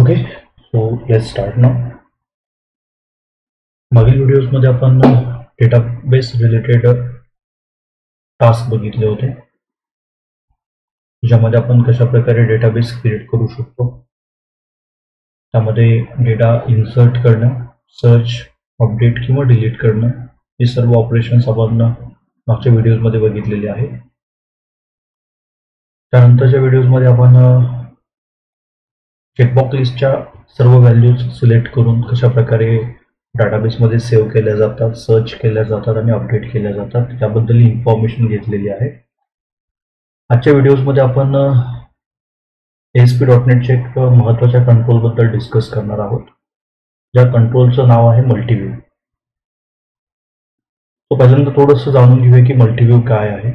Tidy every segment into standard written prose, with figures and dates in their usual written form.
Okay, so let's start now. मागील व्हिडिओजमध्ये आपण database related task बघितले होते, ज्यामध्ये आपण कशा प्रकारे डेटाबेस क्रिएट करू शकतो. त्यामध्ये डेटा इन्सर्ट करणं, सर्च, अपडेट किंवा डिलीट करणं हे सर्व ऑपरेशन्स आपण मागच्या व्हिडिओजमध्ये बघितलेले आहे. त्यानंतरच्या व्हिडिओजमध्ये आपण चेकबॉक्स लिस्टच्या सर्व व्हॅल्यूज सिलेक्ट करून कशा प्रकारे डाटाबेसमध्ये सेव्ह केल्या जातात, सर्च केल्या जातात आणि अपडेट केल्या जातात याबद्दल इन्फॉर्मेशन घेतलेली आहे. आजच्या व्हिडिओजमध्ये आपण ASP.NETचे एक महत्त्वाच्या कंट्रोलबद्दल डिस्कस करणार आहोत, ज्या कंट्रोलचं नाव आहे मल्टीव्ह्यू. तो पहिल्यांदा थोडंसं जाणून घेऊया की मल्टीव्ह्यू काय आहे.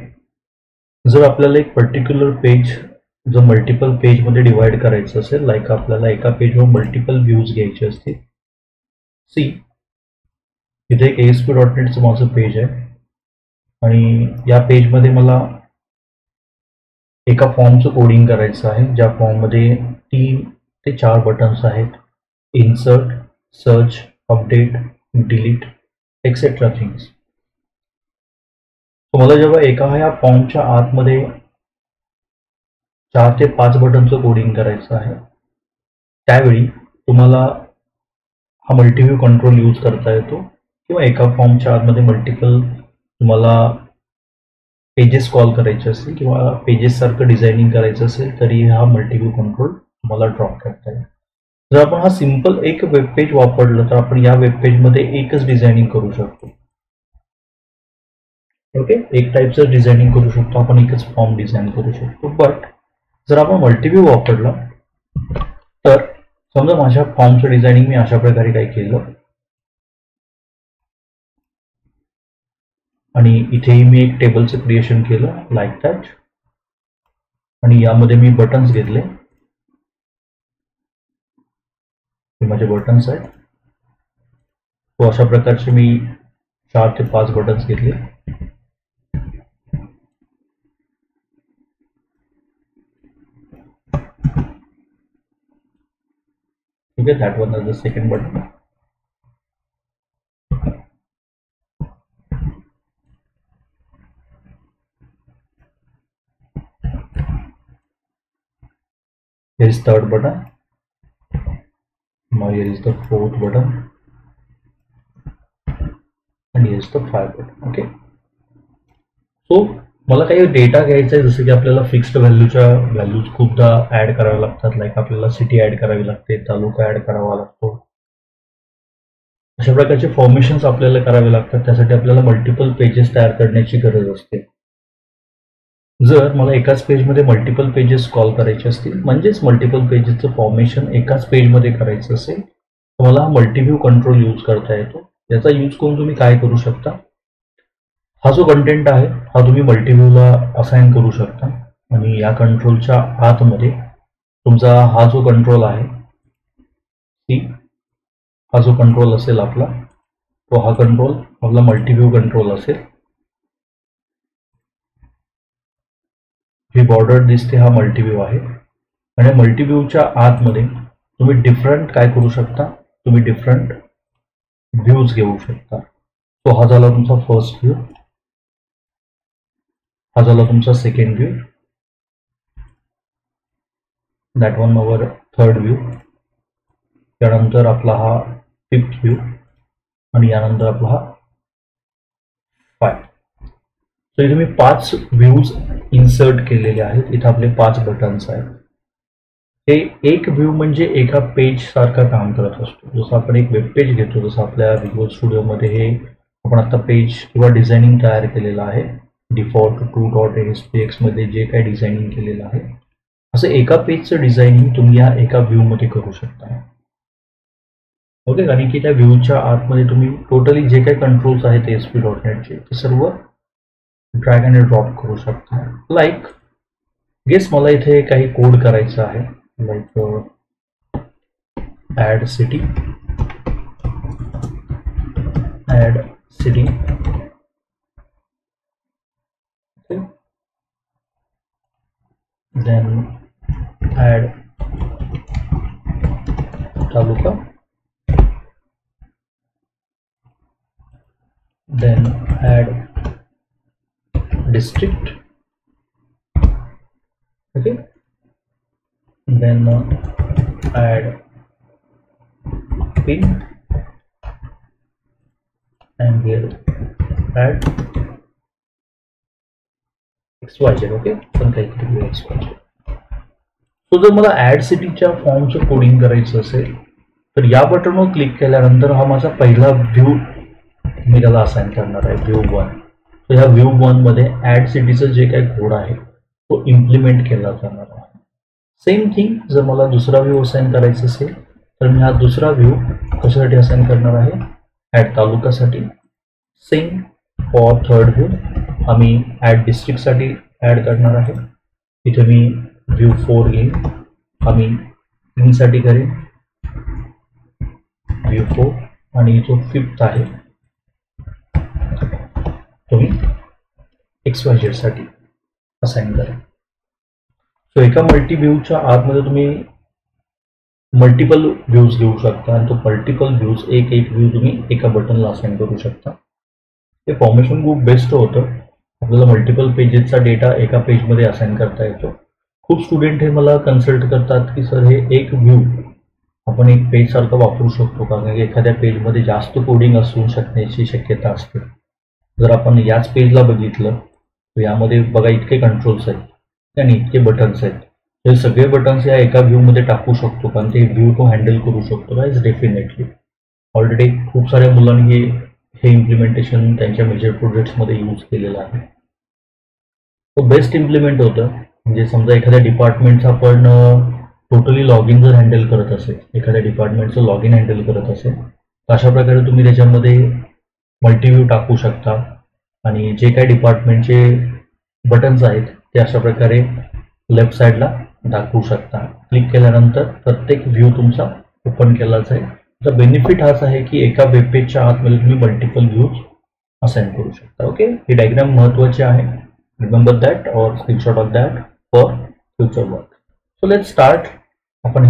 जर आपल्याला एक पर्टिक्युलर पेज जर मल्टिपल पेजमध्ये डिवाइड करायचं असेल, लाईक आपल्याला एका पेजवर मल्टिपल व्ह्यूज घ्यायचे असतील. सी, इथे एक ASP.NETचं माझं पेज आहे आणि या पेजमध्ये मला एका फॉर्मचं कोडिंग करायचं आहे, ज्या फॉर्ममध्ये 3 ते 4 बटन्स आहेत: insert, search, update, delete etcetera things. तुम्हाला जेव्हा एका या फॉर्मच्या आतमध्ये 4 ते 5 बटनचं कोडिंग करायचं आहे, त्यावेळी तुम्हाला हा मल्टीव्ह्यू कंट्रोल यूज करता येतो, किंवा एका फॉर्मच्या आतमध्ये मल्टिपल तुम्हाला पेजेस कॉल करायचे असतील किंवा पेजेस सारखं डिझायनिंग करायचं असेल तरी हा मल्टीव्ह्यू कंट्रोल तुम्हाला ड्रॉप करता येईल. जर आपण हा सिंपल एक वेब पेज वापरलं तर आपण या वेब पेजमध्ये एकच डिझायनिंग करू शकतो. ओके, एक टाईपचं डिझायनिंग करू शकतो आपण, एकच फॉर्म डिझाईन करू शकतो. बट जर आपण मल्टीव्ह्यू वापरला तर समजा माझ्या फॉर्मचं डिझायनिंग मी अशा प्रकारे काय केलं आणि इथेही मी एक टेबलचं क्रिएशन केलं लाईक दॅट, आणि यामध्ये मी बटन्स घेतले. हे माझे बटन्स आहेत. तो अशा प्रकारचे मी 4 ते 5 बटन्स घेतले. ठीक आहे, that one is the second button. Here is third button. Now here is the fourth button, and here is the 5th button. Okay. So मला काही डेटा घ्यायचा आहे, जसं की आपल्याला फिक्स्ड व्हॅल्यूज खूपदा ऍड कराव्या लागतात. लाईक आपल्याला सिटी ऍड करावी लागते, तालुका ऍड करावा लागतो. अशा प्रकारचे फॉर्मेशन्स आपल्याला करावे लागतात. त्यासाठी आपल्याला मल्टिपल पेजेस तयार करण्याची गरज असते. जर मला एकाच पेजमध्ये मल्टिपल पेजेस कॉल करायचे असतील, म्हणजेच मल्टिपल पेजेसचं फॉर्मेशन एकाच पेजमध्ये करायचं असेल, तर मला मल्टीव्ह्यू कंट्रोल यूज करता येतो. याचा यूज करून तुम्ही काय करू शकता, हा जो कंटेंट आहे हा तुम्ही मल्टीव्ह्यूला असाइन करू शकता. आणि या कंट्रोलच्या आतमध्ये तुमचा हा जो कंट्रोल आहे, हा जो कंट्रोल असेल आपला, तो हा कंट्रोल आपला मल्टीव्ह्यू कंट्रोल असेल. ही बॉर्डर दिसते, हा मल्टीव्ह्यू आहे. आणि मल्टीव्ह्यूच्या आतमध्ये तुम्ही डिफरंट काय करू शकता, तुम्ही डिफरंट व्ह्यूज घेऊ शकता. तो हा झाला तुमचा फर्स्ट व्ह्यू, हा झाला तुमचा second view, that one our third view. त्यानंतर आपला हा 5th व्ह्यू आणि यानंतर आपला हा 5th. सो इथे मी 5 व्ह्यूज इन्सर्ट केलेले आहेत. इथे आपले 5 बटन्स आहेत. हे एक व्ह्यू म्हणजे एका पेज सारखा काम करत असतो. जसं आपण एक वेब पेज घेतो, जसं आपल्या व्हिज्युअल स्टुडिओमध्ये हे आपण आता पेज किंवा डिझायनिंग तयार केलेलं आहे, डिफॉल्ट 2.ASPX मध्ये जे काही डिझायनिंग केलेलं आहे, असं एका पेजचं डिझायनिंग तुम्ही या एका व्ह्यूमध्ये करू शकता. ओके, कारण की त्या व्ह्यूच्या आतमध्ये तुम्ही टोटली जे काही कंट्रोल्स आहेत ASP.NETचे ते सर्व ड्रॅग अँड ड्रॉप करू शकता. लाईक गेस, मला इथे काही कोड करायचं आहे, like add city, then add taluka, then add district, okay, then add pin and here add XYZ, okay, पण काहीतरी XYZ. सो जर मला ऍड सिटीच्या फॉर्मचं कोडिंग करायचं असेल तर या बटनवर क्लिक केल्यानंतर हा माझा पहिला व्ह्यू मी त्याला असाइन करणार आहे, व्ह्यू 1. सो ह्या व्ह्यू 1 मध्ये ऍड सिटीचं जे काही कोड आहे तो इम्प्लिमेंट केला जाणार आहे. सेम थिंग जर मला दुसरा व्ह्यू असाइन करायचा असेल तर मी हा दुसरा व्ह्यू कशासाठी असाइन करणार आहे, ऍड तालुकासाठी. सेम फॉर थर्ड व्ह्यू आम्ही ऍड डिस्ट्रिक्टसाठी ऍड करणार आहे. इथे मी व्ह्यू 4 घेईन, आम्ही पिनसाठी करेन व्ह्यू 4 आणि जो 5th आहे तो मी XYZ साठी असाइन करेन. सो एका मल्टी व्ह्यूच्या आतमध्ये तुम्ही मल्टिपल व्ह्यूज घेऊ शकता आणि तो मल्टिपल व्ह्यूज एक व्ह्यू तुम्ही एका बटनला असाइन करू शकता. हे फॉर्मेशन खूप बेस्ट होतं. आपल्याला मल्टिपल पेजेसचा डेटा एका पेजमध्ये असाइन करता येतो. खूप स्टुडंट हे मला कन्सल्ट करतात की सर हे एक व्ह्यू आपण एक पेज सारखं वापरू शकतो का, कारण की एखाद्या पेजमध्ये जास्त कोडिंग असू शकण्याची शक्यता असते. जर आपण याच पेजला बघितलं तर यामध्ये बघा इतके कंट्रोल्स आहेत आणि इतके बटन्स आहेत. हे सगळे बटन्स या एका व्ह्यूमध्ये टाकू शकतो कारण ते व्ह्यू तो हँडल करू शकतो का, इज डेफिनेटली. ऑलरेडी खूप साऱ्या मुलांनी हे इम्प्लिमेंटेशन त्यांच्या मेजर प्रोजेक्ट्समध्ये यूज केलेलं आहे. तो बेस्ट इम्प्लिमेंट होतं. म्हणजे समजा एखाद्या डिपार्टमेंटचं आपण टोटली लॉग इन जर हँडल करत असेल, एखाद्या डिपार्टमेंटचं लॉग इन हँडल करत असेल तर अशा प्रकारे तुम्ही त्याच्यामध्ये मल्टीव्ह्यू टाकू शकता आणि जे काही डिपार्टमेंटचे बटन्स आहेत ते अशा प्रकारे लेफ्ट साईडला दाखवू शकता. क्लिक केल्यानंतर प्रत्येक व्ह्यू तुमचा ओपन केला जाईल. त्याचा बेनिफिट हाच आहे की एका वेब पेजच्या आतमध्ये तुम्ही मल्टिपल व्ह्यूज असाइन करू शकता. ओके, ही डायग्राम महत्त्वाची आहे. रिमेंबर दॅट और screenshot of that for future work. So let's start. आपण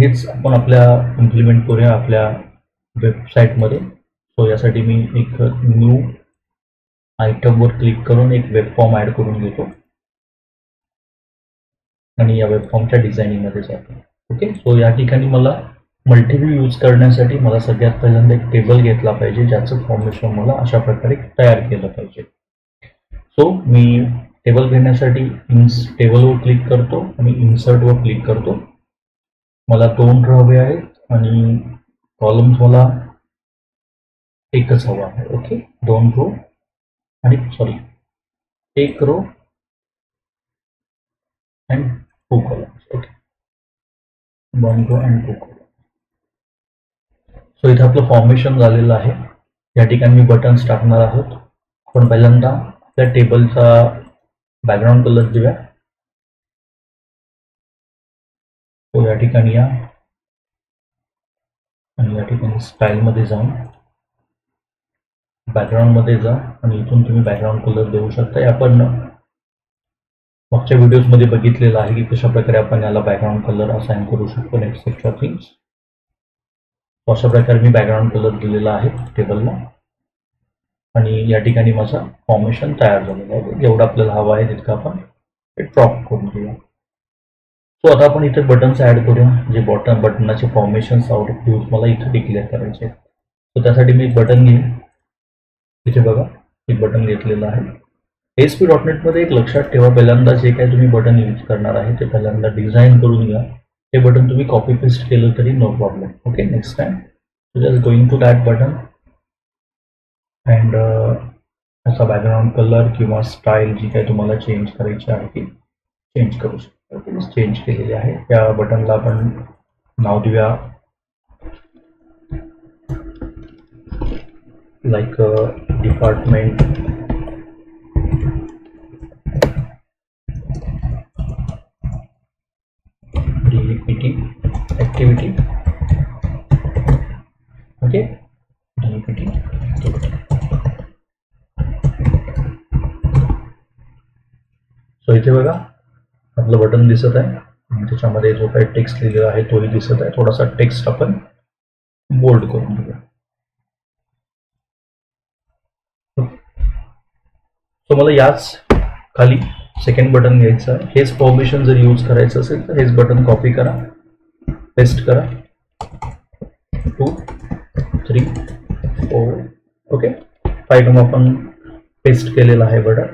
आपल्या इम्प्लिमेंट करूया आपल्या वेबसाईटमध्ये. सो यासाठी मी एक न्यू आयटमवर क्लिक करून एक वेब फॉर्म ॲड करून घेतो आणि या वेब फॉर्मच्या डिझायनिंगमध्ये जातो. ओके, सो या ठिकाणी मला मल्टिव्ह्यू यूज करण्यासाठी मला सगळ्यात पहिल्यांदा एक टेबल घेतला पाहिजे ज्याचं फॉर्मेशन मला अशा प्रकारे तयार केलं पाहिजे. सो मी टेबल घेण्यासाठी टेबलवर क्लिक करतो आणि इन्सर्टवर क्लिक करतो. मला 2 रो हवे आहेत आणि कॉलम्स मला एकच हवा आहे. ओके, 2 रो आणि 1 row and 2 columns. Okay, 1 row and 2 columns. So इथे आपलं फॉर्मेशन झालेलं आहे. या ठिकाणी मी बटन्स टाकणार आहोत. पण पहिल्यांदा त्या टेबलचा बॅकग्राऊंड कलर देऊया. तो या ठिकाणी या आणि या ठिकाणी स्टाईलमध्ये जाऊन बॅकग्राऊंडमध्ये जा आणि इथून तुम्ही बॅकग्राऊंड कलर देऊ शकता. आपण मागच्या व्हिडिओजमध्ये बघितलेलं आहे की कशा प्रकारे आपण याला बॅकग्राऊंड कलर असाइन करू शकतो नेक्स्ट एक्स्ट्रा थिंग्स. अशा प्रकारे मी बॅकग्राऊंड कलर दिलेला आहे टेबलला आणि या ठिकाणी माझा फॉर्मेशन तयार झालेला आहे. जेवढं आपल्याला हवं आहे तितकं आपण ते ड्रॉप करून घेऊया. सो आता आपण इथे बटन्स ॲड करूया. जे बटनाचे फॉर्मेशन्स आउट ऑफ व्ह्यूज मला इथे डिक्लेअर करायचे. सो त्यासाठी मी एक बटन घेईन. इथे बघा एक बटन घेतलेलं आहे. ASP.NET मध्ये एक लक्षात ठेवा, पहिल्यांदा जे काही तुम्ही बटन यूज करणार आहे ते पहिल्यांदा डिझाईन करून घ्या. ते बटन तुम्ही कॉपी पेस्ट केलं तरी no problem. Okay, next time just going to that button and याचा बॅकग्राऊंड कलर किंवा स्टाईल जी काही तुम्हाला चेंज करायची आहे ती चेंज करू शकता. चेंज केलेली आहे. त्या बटनला आपण नाव देऊया like department DPT activity. Okay, DPT activity. So इथे बघा आपलं बटन दिसत आहे आणि त्याच्यामध्ये जो काही टेक्स्ट लिहिलेला आहे तोही दिसत आहे. थोडासा टेक्स्ट आपण बोल्ड करून घेऊया. सो मला याच खाली सेकंड बटन घ्यायचं आहे. हेच फॉर्मेशन जर यूज करायचं असेल तर हेच बटन कॉपी करा, पेस्ट करा, 2 3 4 ओके. 5 आपण पेस्ट केलेला आहे बटन.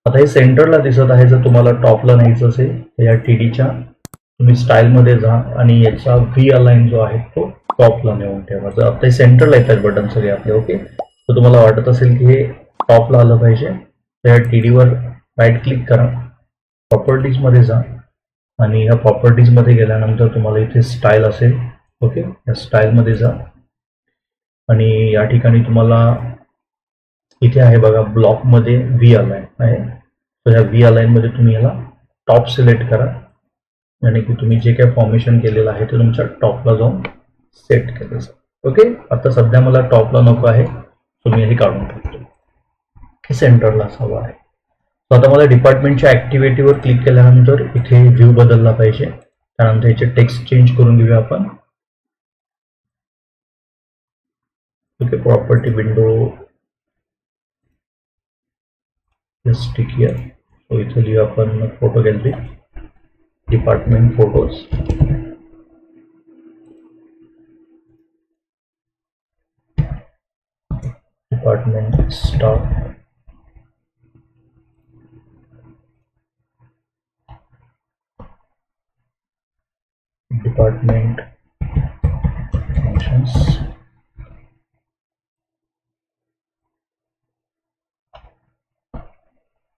आता हे सेंटरला दिसत आहे. जर तुम्हाला टॉपला न्यायचं असेल तर या टीडीच्या तुम्ही स्टाईलमध्ये जा आणि याचा व्ही अलाइन जो आहे तो टॉपला नेऊन ठेवा. जर आता हे सेंटरला येतात बटन सगळे आपले ओके. तर तुम्हाला वाटत असेल की हे टॉपला आलं पाहिजे तर या टीडीवर राईट क्लिक करा, प्रॉपर्टीजमध्ये जा आणि ह्या प्रॉपर्टीजमध्ये गेल्यानंतर तुम्हाला इथे स्टाईल असेल ओके. या स्टाईलमध्ये जा आणि या ठिकाणी तुम्हाला इथे आहे बघा ब्लॉकमध्ये व्ही अलाइन आहे. तर ह्या व्ही अलाइनमध्ये तुम्ही याला टॉप सिलेक्ट करा आणि की तुम्ही जे काही फॉर्मेशन केलेलं आहे ते तुमच्या टॉपला जाऊन सेट केलं ओके. आता सध्या मला टॉपला नको आहे, तुम्ही हे काढून टाकतो. हे सेंटरलाच हवं आहे. तर आता मला डिपार्टमेंटच्या ॲक्टिव्हिटीवर क्लिक केल्यानंतर इथे व्ह्यू बदलला पाहिजे. त्यानंतर याचे टेक्स्ट चेंज करून घेऊया आपण okay. Property window stick here. So इथे लिहू आपण photo gallery, department photos, department staff, department functions,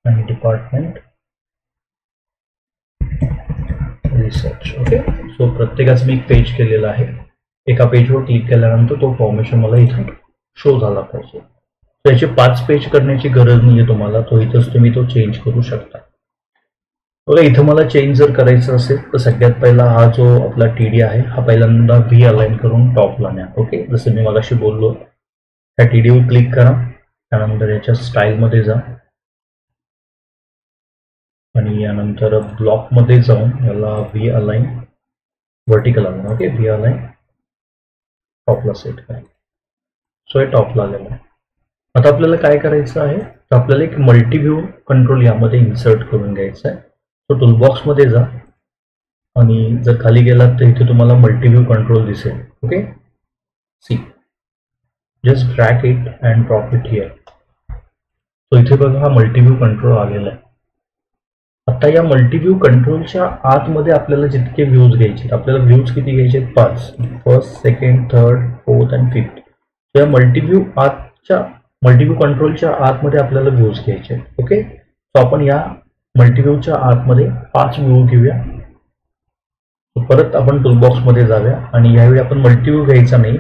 आणि डिपार्टमेंट रिसर्च ओके. सो प्रत्येकाचं मी एक पेज केलेलं आहे. एका पेजवर क्लिक केल्यानंतर तो फॉर्मेशन मला इथं शो झाला पाहिजे. तर याचे 5 पेज करण्याची गरज नाही आहे तुम्हाला, तो इथंच तुम्ही तो चेंज करू शकता बघा. इथं मला चेंज जर करायचं असेल तर सगळ्यात पहिला हा जो आपला टीडी आहे हा पहिल्यांदा व्ही अलाइन करून टॉपला न्या ओके. जसं मी मगाशी बोललो त्या टीडीवर क्लिक करा, त्यानंतर याच्या स्टाईलमध्ये जा आणि यानंतर ब्लॉकमध्ये जाऊन याला व्ही अलाइन व्हर्टिकल आणा ओके. व्ही अलाइन टॉपला सेट करा. सो हे टॉपला आलेलं आहे. आता आपल्याला काय करायचं आहे तर आपल्याला एक मल्टीव्ह्यू कंट्रोल यामध्ये इन्सर्ट करून घ्यायचं आहे. तो टूलबॉक्समध्ये जा आणि जर खाली गेलात तर इथे तुम्हाला मल्टीव्ह्यू कंट्रोल दिसेल okay. See just drag it and drop it here. So इथे बघा हा मल्टीव्ह्यू कंट्रोल आलेला आहे. आता या मल्टीव्ह्यू कंट्रोलच्या आतमध्ये आपल्याला जितके व्ह्यूज घ्यायचे, आपल्याला व्ह्यूज किती घ्यायचे 5, first, second, third, fourth and fifth. या मल्टीव्ह्यू कंट्रोलच्या आतमध्ये आपल्याला व्ह्यूज घ्यायचे ओके. सो आपण या मल्टीव्ह्यूच्या आतमध्ये 5 व्ह्यू घेऊया. परत आपण टूलबॉक्समध्ये जाऊया आणि यावेळी आपण मल्टीव्ह्यू घ्यायचा नाही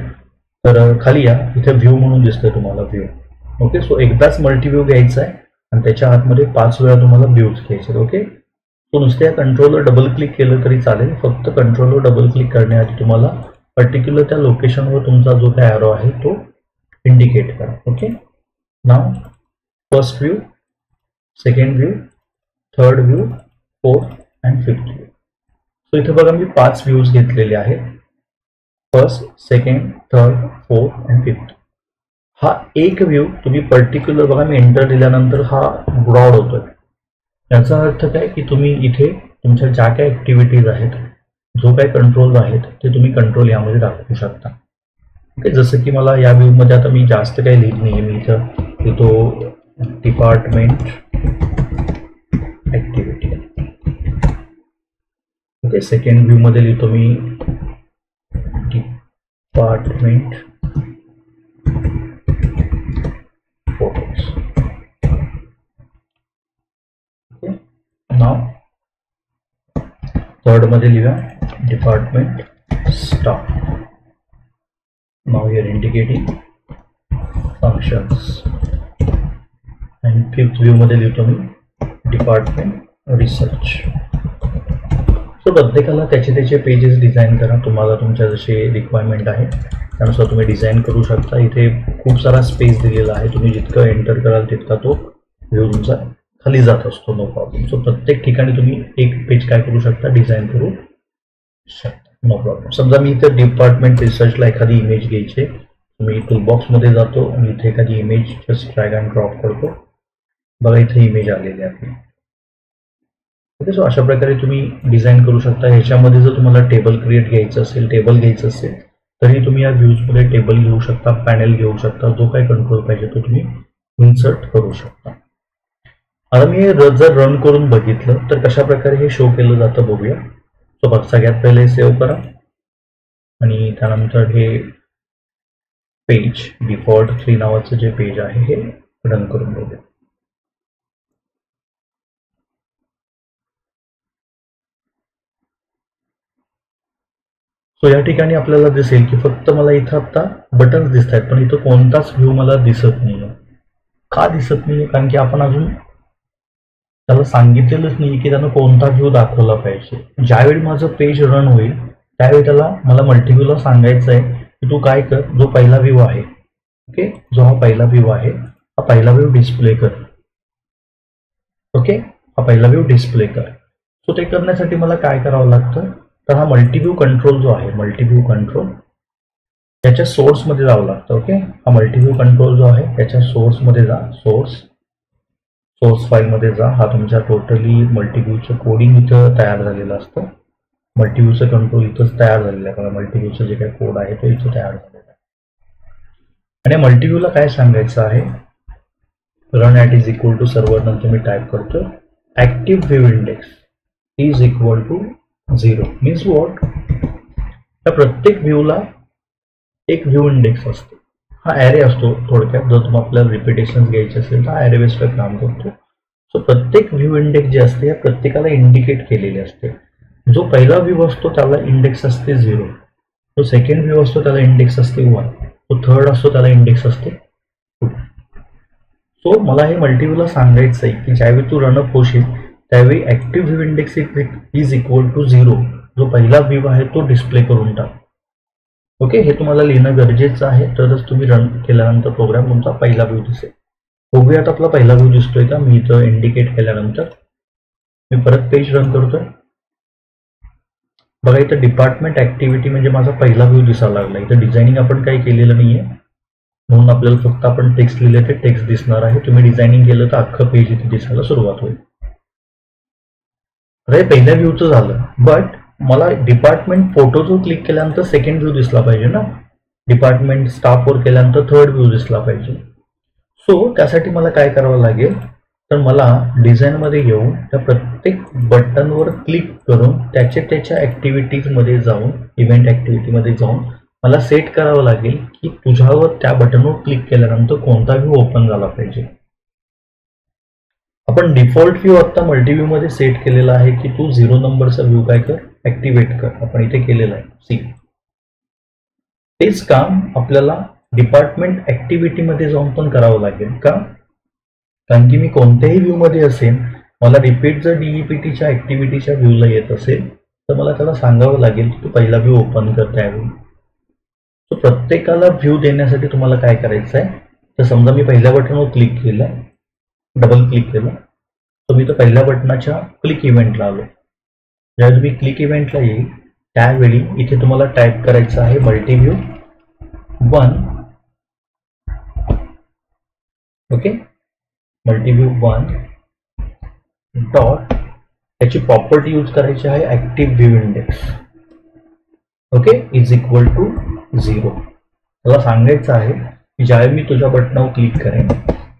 तर खाली या, इथे व्ह्यू म्हणून दिसतोय तुम्हाला व्ह्यू ओके. सो एकदाच मल्टीव्ह्यू घ्यायचा आहे आणि त्याच्या आतमध्ये 5 वेळा तुम्हाला व्ह्यूज घ्यायचे ओके. सो नुसत्या कंट्रोलवर डबल क्लिक केलं तरी चालेल. फक्त कंट्रोलवर डबल क्लिक करण्याआधी तुम्हाला पर्टिक्युलर त्या लोकेशनवर तुमचा जो काय ॲरो आहे तो इंडिकेट करा okay. Now first view, second view, third view, fourth and fifth view. So इथे बघा मी 5 व्ह्यूज घेतलेले आहेत, first, second, third, fourth and fifth. हा एक व्ह्यू तुम्ही पर्टिक्युलर बघा मी एंटर दिल्यानंतर हा ब्रॉड होतोय. याचा अर्थ काय की तुम्ही इथे तुमच्या ज्या काही ॲक्टिव्हिटीज आहेत, जो काही कंट्रोल आहेत ते तुम्ही कंट्रोल यामध्ये दाखवू शकता ओके. जसं की मला या व्ह्यूमध्ये आता मी जास्त काही लिहित नाही आहे, मी इथं लिहितो डिपार्टमेंट ॲक्टिव्हिटी ओके. सेकंड व्ह्यूमध्ये लिहितो मी department photos okay. Now third मध्ये लिहा department staff. Now here indicating functions. आणि फिफ्थ व्ह्यू मध्ये लिहितो मी डिपार्टमेंट रिसर्च. सो प्रत्येकाला त्याचे पेजेस डिझाईन करा, तुम्हाला तुमच्या जसे रिक्वायरमेंट आहे त्यानुसार तुम्ही डिझाईन करू शकता. इथे खूप सारा स्पेस दिलेला आहे, तुम्ही जितकं एंटर कराल तितका तो व्ह्यू तुमचा खाली जात असतो, नो प्रॉब्लेम. सो प्रत्येक ठिकाणी तुम्ही एक पेज काय करू शकता, डिझाईन करू शकता. No problem. समजा मी इथे डिपार्टमेंट रिसर्चला एखादी इमेज घ्यायची, मी टूलबॉक्समध्ये जातो आणि इथे एखादी image just drag and drop करतो. बघा इथे इमेज आलेली आहे. ओके, सो अशा प्रकारे तुम्ही डिझाईन करू शकता. ह्याच्यामध्ये जर तुम्हाला टेबल क्रिएट घ्यायचं असेल, टेबल घ्यायचं असेल, तरी तुम्ही या व्ह्यूजमध्ये टेबल घेऊ शकता, पॅनल घेऊ शकता. जो काही कंट्रोल पाहिजे तो तुम्ही इन्सर्ट करू शकता. आता मी जर रन करून बघितलं तर कशा प्रकारे हे शो केलं जातं बघूया. सो बघ, सगळ्यात पहिले सेव्ह करा आणि त्यानंतर हे पेज डिफॉल्ट 3 नावाचं जे पेज आहे हे रन करून बघूया. सो या ठिकाणी आपल्याला दिसेल की फक्त मला इथं आता बटन्स दिसत आहेत, पण इथं कोणताच व्ह्यू मला दिसत नाही. का दिसत नाही? कारण की आपण अजून त्याला सांगितलेलंच नाही की त्यानं कोणता व्ह्यू दाखवला पाहिजे. ज्यावेळी माझं पेज रन होईल त्यावेळी मला मल्टीव्ह्यूला सांगायचं आहे की तू काय कर, जो पहिला व्ह्यू आहे, ओके, जो हा पहिला व्ह्यू आहे, हा पहिला व्ह्यू डिस्प्ले कर. ओके, हा पहिला व्ह्यू डिस्प्ले कर. सो ते करण्यासाठी मला काय करावं लागतं, तर हा मल्टीव्ह्यू कंट्रोल जो आहे, मल्टीव्ह्यू कंट्रोल त्याच्या सोर्समध्ये जावं लागतं. ओके, हा मल्टीव्ह्यू कंट्रोल जो आहे त्याच्या सोर्समध्ये जा. सोर्स फाईलमध्ये जा. हा तुमच्या टोटली मल्टीव्ह्यूचं कोडिंग इथं तयार झालेलं असतं. मल्टीव्ह्यूचं कंट्रोल इथंच तयार झालेलं आहे. कारण मल्टीव्ह्यूचं जे काही कोड आहे तो इथं तयार झालेला आहे. आणि मल्टीव्ह्यूला काय सांगायचं आहे, run at is equal to server नंतर मी टाईप करतो active view index is equal to 0. Means what, त्या प्रत्येक व्ह्यूला एक व्ह्यू इंडेक्स असतो. हा ॲरे असतो थोडक्यात. जर तुम्हाला आपल्याला रिपिटेशन्स घ्यायचे असेल तर ॲरे बेस्डवर काम करतो. सो प्रत्येक व्ह्यू इंडेक्स जे असते या प्रत्येकाला इंडिकेट केलेले असते. जो पहिला व्ह्यू असतो त्याला इंडेक्स असते 0, जो सेकंड व्ह्यू असतो त्याला इंडेक्स असते 1, जो थर्ड असतो त्याला इंडेक्स असते 2. सो मला हे मल्टीव्ह्यूला सांगायचं आहे की ज्यावेळी तू रनअप होशील त्यावेळी active view index is equal to 0, जो पहिला व्ह्यू आहे तो डिस्प्ले करून टाक. ओके, हे तुम्हाला लिहिणं गरजेचं आहे, तरच तुम्ही रन केल्यानंतर प्रोग्राम तुमचा पहिला व्ह्यू दिसेल. बघूयात आपला पहिला व्ह्यू दिसतोय का. मी इथं इंडिकेट केल्यानंतर मी परत पेज रन करतोय. बघा इथं डिपार्टमेंट ॲक्टिव्हिटी म्हणजे माझा पहिला व्ह्यू दिसायला लागला. इथं डिझायनिंग आपण काही केलेलं नाहीये, म्हणून आपल्याला फक्त आपण टेक्स्ट लिहिले ते टेक्स्ट दिसणार आहे. तुम्ही डिझायनिंग केलं तर अख्खं पेज इथे दिसायला सुरुवात होईल. हे पहिल्या व्ह्यूचं झालं, बट मला डिपार्टमेंट फोटोजवर क्लिक केल्यानंतर सेकंड व्ह्यू दिसला पाहिजे ना. डिपार्टमेंट स्टाफवर केल्यानंतर थर्ड व्ह्यू दिसला पाहिजे. सो त्यासाठी मला काय करावं लागेल, तर मला डिझाईनमध्ये येऊन त्या प्रत्येक बटनवर क्लिक करून त्याच्या ॲक्टिव्हिटीजमध्ये जाऊन, इव्हेंट ॲक्टिव्हिटीमध्ये जाऊन मला सेट करावं लागेल की तुझ्यावर त्या बटनवर क्लिक केल्यानंतर कोणता व्ह्यू ओपन झाला पाहिजे. आपण डिफॉल्ट व्ह्यू आता मल्टीव्ह्यूमध्ये सेट केलेला आहे की तू 0 नंबरचा व्ह्यू काय कर, ॲक्टिवेट कर. आपण इथे केलेलं आहे. सी, तेच काम आपल्याला डिपार्टमेंट ॲक्टिव्हिटीमध्ये जाऊन पण करावं लागेल. का? कारण की मी कोणत्याही व्ह्यूमध्ये असेल, मला रिपीट जर DEPTच्या ॲक्टिव्हिटीच्या व्ह्यूला येत असेल तर मला त्याला सांगावं लागेल की तू पहिला व्ह्यू ओपन कर त्यावेळी. सो प्रत्येकाला व्ह्यू देण्यासाठी तुम्हाला काय करायचं आहे, तर समजा मी पहिल्या बटनवर क्लिक केलं, डबल क्लिक केलं, तर मी तर पहिल्या बटनाच्या क्लिक इव्हेंटला आलो. ज्यावेळी तुम्ही क्लिक इव्हेंटला येईल त्यावेळी इथे तुम्हाला टाईप करायचं आहे मल्टीव्ह्यू 1. ओके, मल्टीव्ह्यू 1 डॉट, त्याची प्रॉपर्टी यूज करायची आहे active view index. Okay, is equal to 0. मला सांगायचं आहे की ज्यावेळी मी तुझ्या बटनावर क्लिक करेन,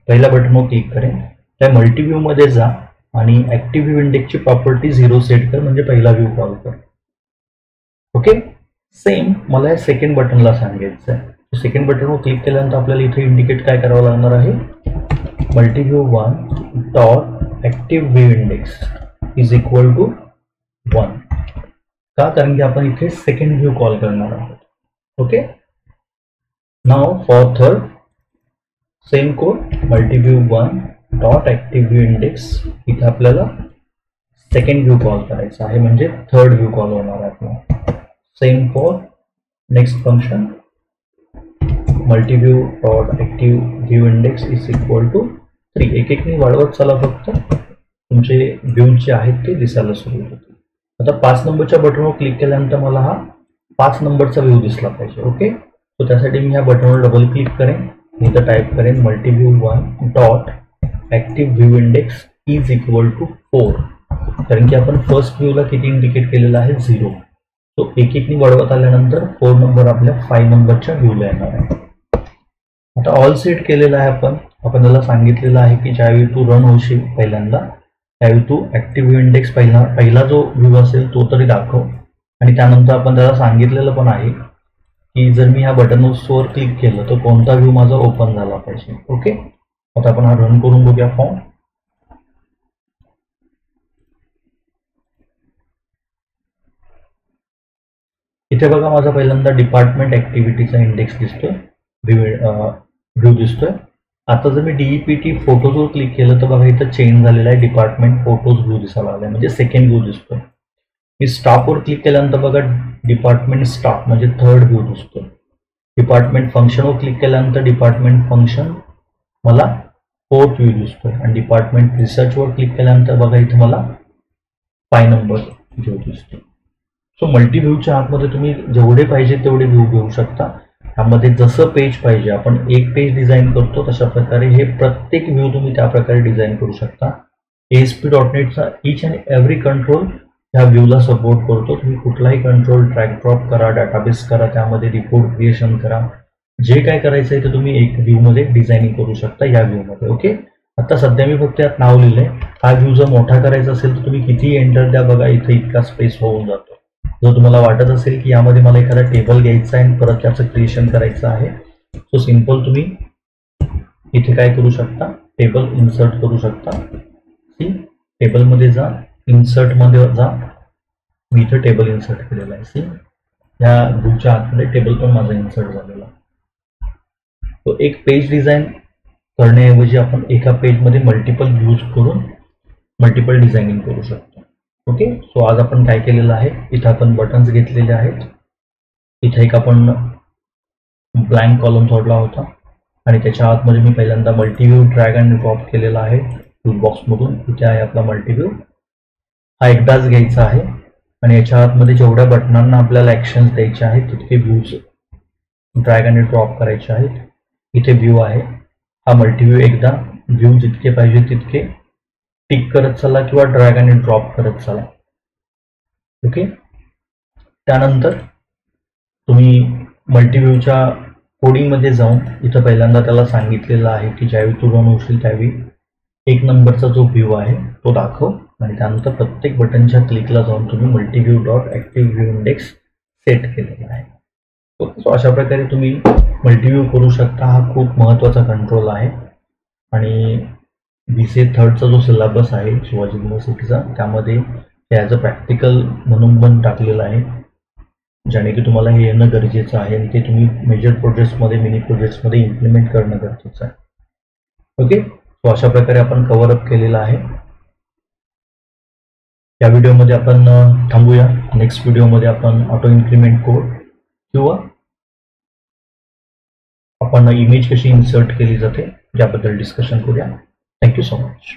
पहिल्या बटनवर क्लिक करेन, त्या मल्टीव्ह्यूमध्ये जा आणि ॲक्टिव्ह व्ह्यू इंडेक्सची प्रॉपर्टी 0 सेट कर, म्हणजे पहिला व्ह्यू कॉल कर. ओके, सेम मला या सेकंड बटनला सांगायचं आहे. सेकंड बटनवर क्लिक केल्यानंतर आपल्याला इथे इंडिकेट काय करावं लागणार आहे, multiview 1 dot active view index is equal to 1. का? कारण की आपण इथे सेकंड व्ह्यू कॉल करणार आहोत. ओके, नाव for third same code, multiview 1 dot active view index, इथे आपल्याला सेकंड व्ह्यू कॉल करायचा आहे, म्हणजे थर्ड व्ह्यू कॉल होणार आहे आपला. Same for next function, multiview dot active view index is equal to 3. एक वाढवत चला, फक्त तुमचे व्ह्यूज जे आहेत ते दिसायला सुरू होतील. आता 5 नंबरच्या बटनवर क्लिक केल्यानंतर मला हा 5 नंबरचा व्ह्यू दिसला पाहिजे. ओके, सो त्यासाठी मी ह्या बटनवर डबल क्लिक करेन, इथं टाईप करेन multiview 1 dot active view index is equal to 4, कारण की आपण फर्स्ट व्ह्यूला किती इंडिकेट केलेलं आहे 0. सो एक एकनी वाढवत आल्यानंतर 4 नंबर आपल्या 5 नंबरच्या व्ह्यूला येणार आहे. आता ऑल सेट केलेला आहे आपण त्याला सांगितलेलं आहे की ज्यावेळी तू रन होशील पहिल्यांदा त्यावेळी तू ऍक्टिव्ह व्ह्यू इंडेक्स पहिला जो व्ह्यू असेल तो तरी दाखव, आणि त्यानंतर आपण त्याला सांगितलेलं पण आहे की जर मी ह्या बटनवर क्लिक केलं तर कोणता व्ह्यू माझा ओपन झाला पाहिजे. ओके, आता आपण हा रन करून बघूया फॉर्म. इथे बघा माझा पहिल्यांदा डिपार्टमेंट ऍक्टिव्हिटीचा इंडेक्स दिसतोय, व्ह्यू दिसतोय. आता जर मी DEPT फोटोजवर क्लिक केलं तर बघा इथं चेंज झालेला आहे, डिपार्टमेंट फोटोज व्ह्यू दिसायला लागलाय, म्हणजे सेकंड व्ह्यू दिसतोय. मी स्टाफवर क्लिक केल्यानंतर बघा डिपार्टमेंट स्टाफ म्हणजे थर्ड व्ह्यू दिसतोय. डिपार्टमेंट फंक्शनवर क्लिक केल्यानंतर डिपार्टमेंट फंक्शन मला फोर्थ व्ह्यू दिसतोय, आणि डिपार्टमेंट रिसर्चवर क्लिक केल्यानंतर बघा इथं मला 5 नंबर व्ह्यू दिसतो. सो मल्टी व्ह्यूच्या आतमध्ये तुम्ही जेवढे पाहिजे तेवढे व्ह्यू घेऊ शकता. त्यामध्ये जसं पेज पाहिजे, आपण एक पेज डिझाईन करतो तशा प्रकारे हे प्रत्येक व्ह्यू तुम्ही त्या प्रकारे डिझाईन करू शकता. ASP.NETचा ईच अँड एव्हरी कंट्रोल ह्या व्ह्यूला सपोर्ट करतो. तुम्ही कुठलाही कंट्रोल ड्रॅग ड्रॉप करा, डाटाबेस करा, त्यामध्ये रिपोर्ट क्रिएशन करा, जे काय करायचं आहे ते तुम्ही एक व्ह्यू मध्ये डिझायनिंग करू शकता या व्ह्यू मध्ये. ओके, आता सध्या मी फक्त यात नाव लिहिलंय. हा व्ह्यू जर मोठा करायचा असेल तर तुम्ही किती एंटर द्या, बघा इथे इतका स्पेस होऊन जातो. जर तुम्हाला वाटत असेल की यामध्ये मला एखादा टेबल घ्यायचा आहे आणि परत त्याचं क्रिएशन करायचं आहे, सो सिंपल तुम्ही इथे काय करू शकता, टेबल इन्सर्ट करू शकता. सी टेबलमध्ये जा, इन्सर्टमध्ये जा, मी इथे टेबल इन्सर्ट केलेला आहे. सी या ग्रुपच्या आतमध्ये टेबल पण माझा इन्सर्ट झालेला. तो एक पेज डिझाईन करण्याऐवजी आपण एका पेजमध्ये मल्टिपल व्ह्यूज करून मल्टिपल डिझायनिंग करू शकतो. ओके, सो आज आपण काय केलेलं आहे, इथं आपण बटन्स घेतलेले आहेत, इथे एक आपण ब्लँक कॉलम सोडला होता आणि त्याच्या आतमध्ये मी पहिल्यांदा मल्टीव्ह्यू ड्रॅग अँड ड्रॉप केलेला आहे टूलबॉक्समधून. इथे आहे आपला मल्टीव्ह्यू, हा एकदाच घ्यायचा आहे आणि याच्या आतमध्ये जेवढ्या बटनांना आपल्याला ॲक्शन्स द्यायचे आहेत तितके व्ह्यूज ड्रॅग आणि ड्रॉप करायचे आहेत. इथे व्ह्यू आहे, हा मल्टीव्ह्यू एकदा व्ह्यू जितके पाहिजे तितके टिक करत चला किंवा ड्रॅग आणि ड्रॉप करत चला. ओके, त्यानंतर तुम्ही मल्टीव्ह्यूच्या कोडिंगमध्ये जाऊन इथं पहिल्यांदा त्याला सांगितलेलं आहे की ज्यावेळी तू रन होशील त्यावेळी 1 नंबरचा जो व्ह्यू आहे तो दाखव, आणि त्यानंतर प्रत्येक बटनच्या क्लिकला जाऊन तुम्ही multiview dot active view index set केलेला आहे. ओके, सो अशा प्रकारे तुम्ही मल्टीव्ह्यू करू शकता. हा खूप महत्त्वाचा कंट्रोल आहे आणि BCA 3चा जो सिलेबस आहे शिवाजी युनिव्हर्सिटीचा त्यामध्ये ॲज अ प्रॅक्टिकल म्हणून पण टाकलेलं आहे, ज्याने की तुम्हाला हे येणं गरजेचं आहे आणि ते तुम्ही मेजर प्रोजेक्ट्समध्ये मिनी प्रोजेक्ट्समध्ये इम्प्लिमेंट करणं गरजेचं आहे. ओके, सो अशा प्रकारे आपण कव्हर अप केलेलं आहे. या व्हिडिओमध्ये आपण थांबूया. नेक्स्ट व्हिडिओमध्ये आपण ऑटो इन्क्रिमेंट कोड किंवा आपण इमेज कशी इन्सर्ट केली जाते याबद्दल डिस्कशन करूया. Thank you so much.